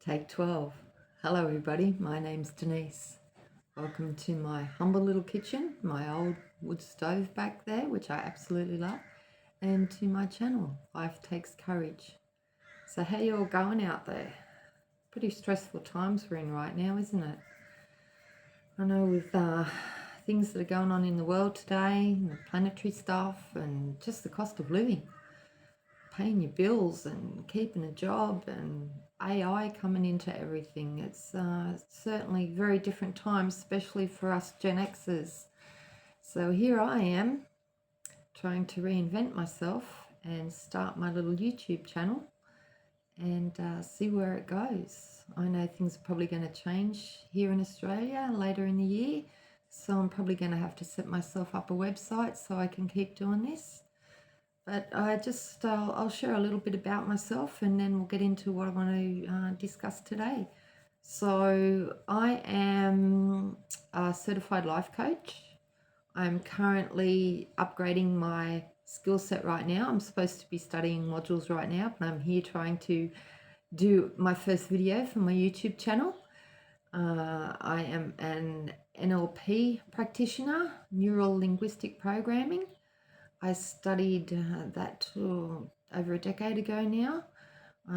Take 12. Hello everybody, my name's Denise. Welcome to my humble little kitchen, my old wood stove back there, which I absolutely love, and to my channel, Life Takes Courage. So how you all going out there? Pretty stressful times we're in right now, isn't it? I know with things that are going on in the world today, and the planetary stuff, and just the cost of living, paying your bills and keeping a job, and AI coming into everything. It's certainly very different times, especially for us Gen Xers. So here I am trying to reinvent myself and start my little YouTube channel and see where it goes. I know things are probably going to change here in Australia later in the year, so I'm probably going to have to set myself up a website so I can keep doing this. But I'll share a little bit about myself and then we'll get into what I want to discuss today. So I am a certified life coach. I'm currently upgrading my skill set right now. I'm supposed to be studying modules right now, but I'm here trying to do my first video for my YouTube channel. I am an NLP practitioner, Neuro Linguistic Programming. I studied that over a decade ago now,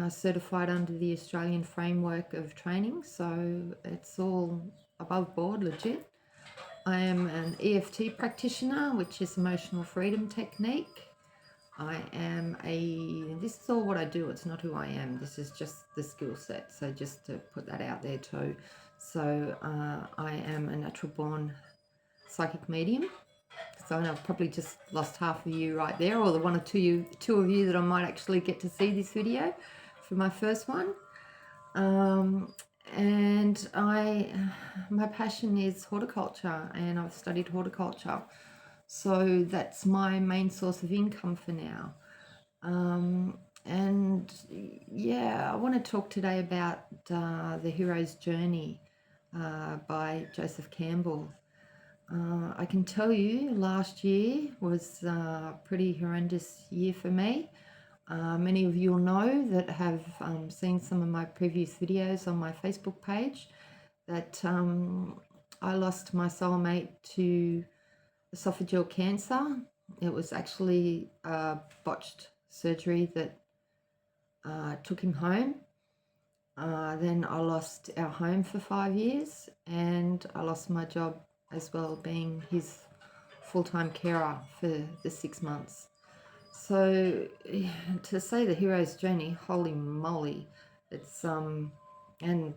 certified under the Australian Framework of Training, so it's all above board, legit. I am an EFT practitioner, which is Emotional Freedom Technique. This is all what I do, it's not who I am, this is just the skill set, so just to put that out there too. So I am a natural born psychic medium. So I've probably just lost half of you right there, or the one or two of you that I might actually get to see this video for my first one. And my passion is horticulture, and I've studied horticulture. So that's my main source of income for now. And yeah, I want to talk today about The Hero's Journey by Joseph Campbell. I can tell you last year was a pretty horrendous year for me. Many of you will know that have seen some of my previous videos on my Facebook page that I lost my soulmate to esophageal cancer. It was actually a botched surgery that took him home. Then I lost our home for 5 years, and I lost my job as well, being his full-time carer for the 6 months. So to say the hero's journey, holy moly, it's and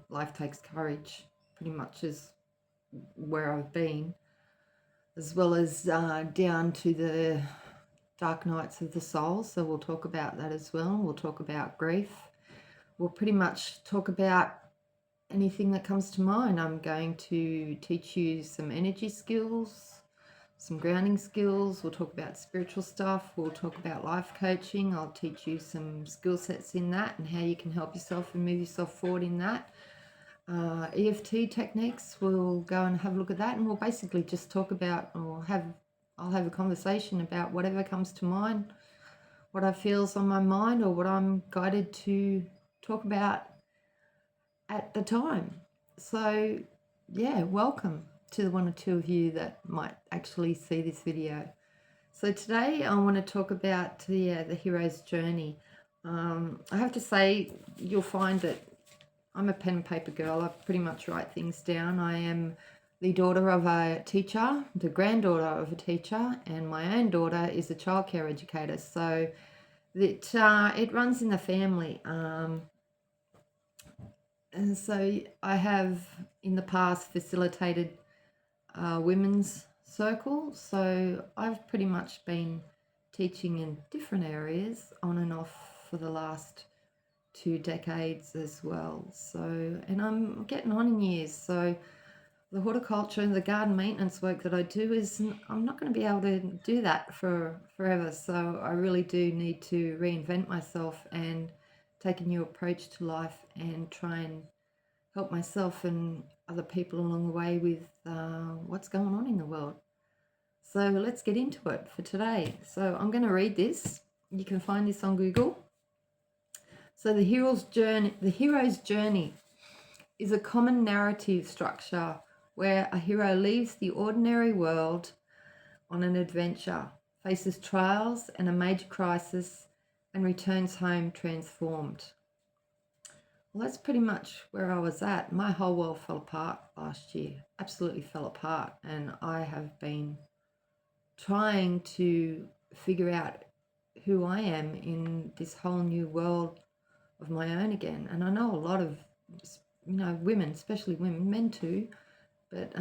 Life Takes Courage pretty much is where I've been, as well as down to the dark nights of the soul. So we'll talk about that as well. We'll talk about grief. We'll pretty much talk about anything that comes to mind. I'm going to teach you some energy skills, some grounding skills. We'll talk about spiritual stuff. We'll talk about life coaching. I'll teach you some skill sets in that and how you can help yourself and move yourself forward in that. EFT techniques, we'll go and have a look at that, and we'll basically just talk about, I'll have a conversation about whatever comes to mind, what I feel's on my mind, or what I'm guided to talk about at the time. So yeah, welcome to the one or two of you that might actually see this video. So today I want to talk about the hero's journey. I have to say, you'll find that I'm a pen and paper girl. I pretty much write things down. I am the daughter of a teacher, the granddaughter of a teacher, and my own daughter is a childcare educator. So it runs in the family. And so I have in the past facilitated women's circles. So I've pretty much been teaching in different areas on and off for the last 2 decades as well. So, and I'm getting on in years. So the horticulture and the garden maintenance work that I do I'm not going to be able to do that for forever. So I really do need to reinvent myself and take a new approach to life and try and help myself and other people along the way with what's going on in the world. So let's get into it for today. So I'm going to read this. You can find this on Google. So the hero's journey is a common narrative structure where a hero leaves the ordinary world on an adventure, faces trials and a major crisis, and returns home transformed. Well, that's pretty much where I was at. My whole world fell apart last year, absolutely fell apart. And I have been trying to figure out who I am in this whole new world of my own again. And I know a lot of, women, especially women, men too, but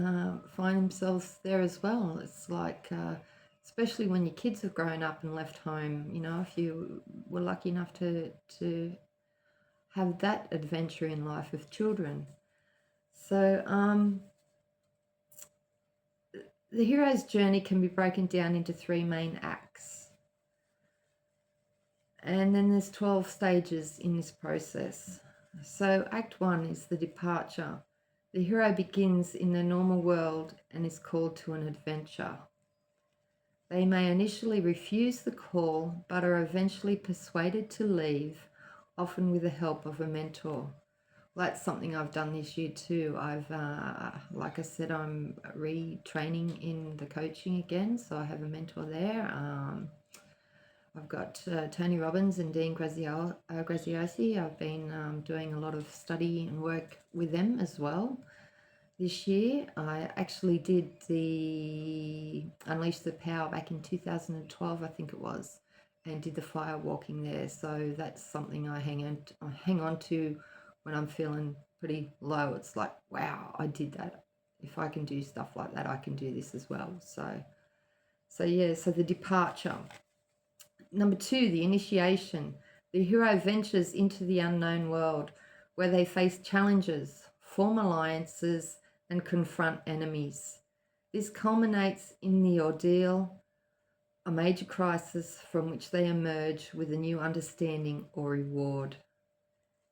find themselves there as well. It's like, especially when your kids have grown up and left home, if you were lucky enough to have that adventure in life with children. So the hero's journey can be broken down into 3 main acts. And then there's 12 stages in this process. So Act 1 is the departure. The hero begins in the normal world and is called to an adventure. They may initially refuse the call, but are eventually persuaded to leave, often with the help of a mentor. Well, that's something I've done this year too. I've, like I said, I'm retraining in the coaching again, so I have a mentor there. I've got Tony Robbins and Dean Graziosi. I've been doing a lot of study and work with them as well. This year, I actually did the Unleash the Power back in 2012, I think it was, and did the fire walking there. So that's something I hang on to when I'm feeling pretty low. It's like, wow, I did that. If I can do stuff like that, I can do this as well. So the departure. Number 2, the initiation. The hero ventures into the unknown world where they face challenges, form alliances, and confront enemies. This culminates in the ordeal, a major crisis from which they emerge with a new understanding or reward.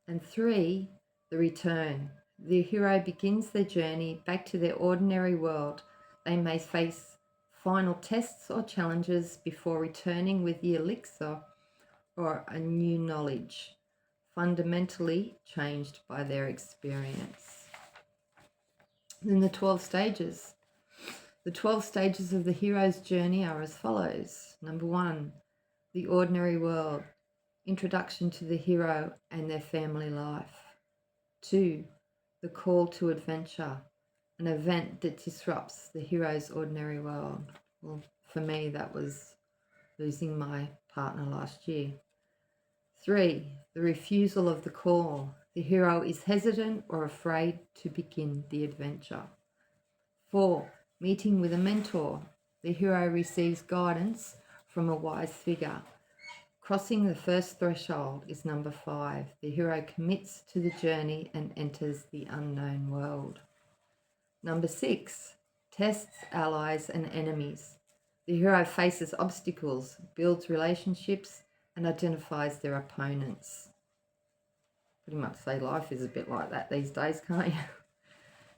And 3, the return. The hero begins their journey back to their ordinary world. They may face final tests or challenges before returning with the elixir or a new knowledge, fundamentally changed by their experience. Then the 12 stages. The 12 stages of the hero's journey are as follows. Number 1, the ordinary world. Introduction to the hero and their family life. 2, the call to adventure. An event that disrupts the hero's ordinary world. Well, for me, that was losing my partner last year. 3, the refusal of the call. The hero is hesitant or afraid to begin the adventure. 4, meeting with a mentor. The hero receives guidance from a wise figure. Crossing the first threshold is number 5. The hero commits to the journey and enters the unknown world. Number 6, tests, allies, and enemies. The hero faces obstacles, builds relationships, and identifies their opponents. Pretty much say life is a bit like that these days, can't you?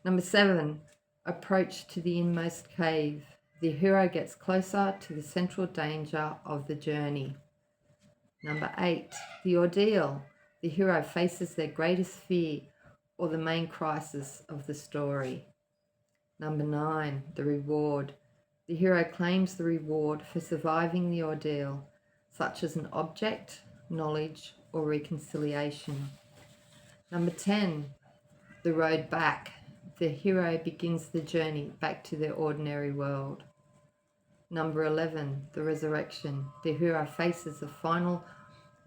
Number 7, approach to the inmost cave. The hero gets closer to the central danger of the journey. Number 8, the ordeal. The hero faces their greatest fear or the main crisis of the story. Number 9, the reward. The hero claims the reward for surviving the ordeal, such as an object, knowledge, or reconciliation. Number 10, the road back. The hero begins the journey back to their ordinary world. Number 11, the resurrection. The hero faces a final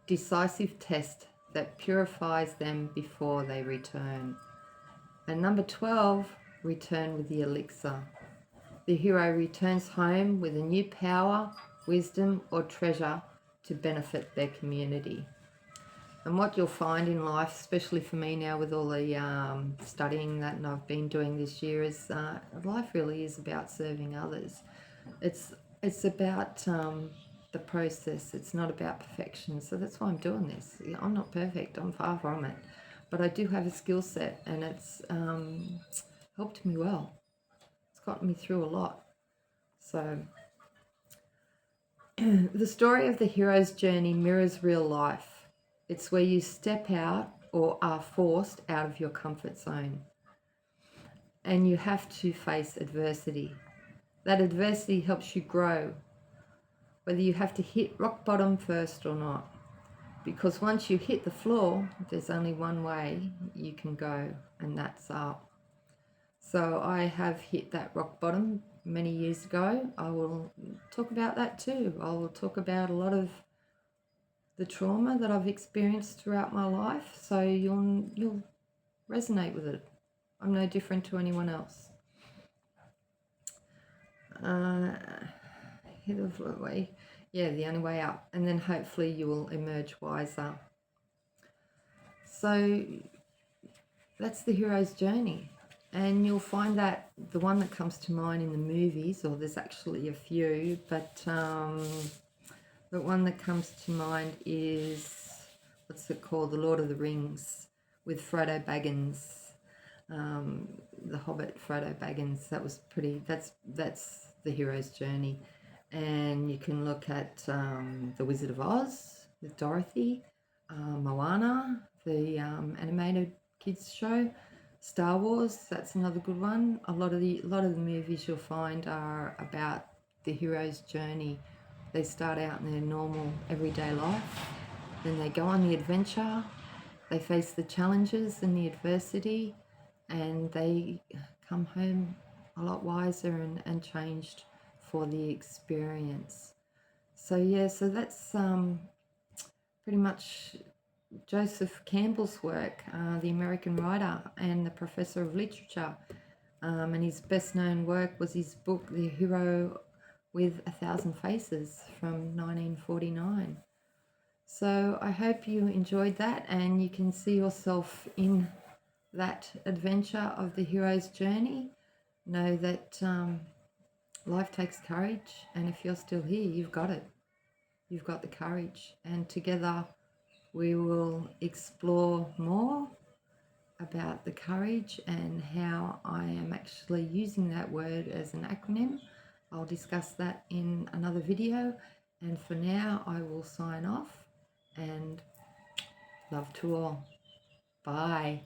decisive test that purifies them before they return. And number 12, return with the elixir. The hero returns home with a new power, wisdom, or treasure to benefit their community. And what you'll find in life, especially for me now with all the studying that I've been doing this year, is life really is about serving others. It's about the process. It's not about perfection. So that's why I'm doing this. I'm not perfect. I'm far from it. But I do have a skill set, and it's helped me well. It's gotten me through a lot. So the story of the hero's journey mirrors real life. It's where you step out or are forced out of your comfort zone. And you have to face adversity. That adversity helps you grow, whether you have to hit rock bottom first or not. Because once you hit the floor, there's only one way you can go, and that's up. So I have hit that rock bottom many years ago. I will talk about that too. I will talk about a lot of the trauma that I've experienced throughout my life, so you'll resonate with it. I'm no different to anyone else. Hit the way, yeah, the only way up, and then hopefully you will emerge wiser. So that's the hero's journey, and you'll find that the one that comes to mind in the movies, or there's actually a few, but the one that comes to mind is, what's it called, The Lord of the Rings, with Frodo Baggins, the Hobbit Frodo Baggins. That was pretty, that's the hero's journey. And you can look at The Wizard of Oz with Dorothy, Moana, the animated kids show, Star Wars, that's another good one. A lot of the movies you'll find are about the hero's journey. They start out in their normal everyday life, then they go on the adventure, they face the challenges and the adversity, and they come home a lot wiser and changed for the experience. So yeah, so that's pretty much Joseph Campbell's work, the American writer and the professor of literature. And his best known work was his book, The Hero with a Thousand Faces, from 1949. So I hope you enjoyed that and you can see yourself in that adventure of the hero's journey. Know that life takes courage, and if you're still here, you've got it. You've got the courage, and together we will explore more about the courage and how I am actually using that word as an acronym. I'll discuss that in another video, and for now I will sign off, and love to all. Bye.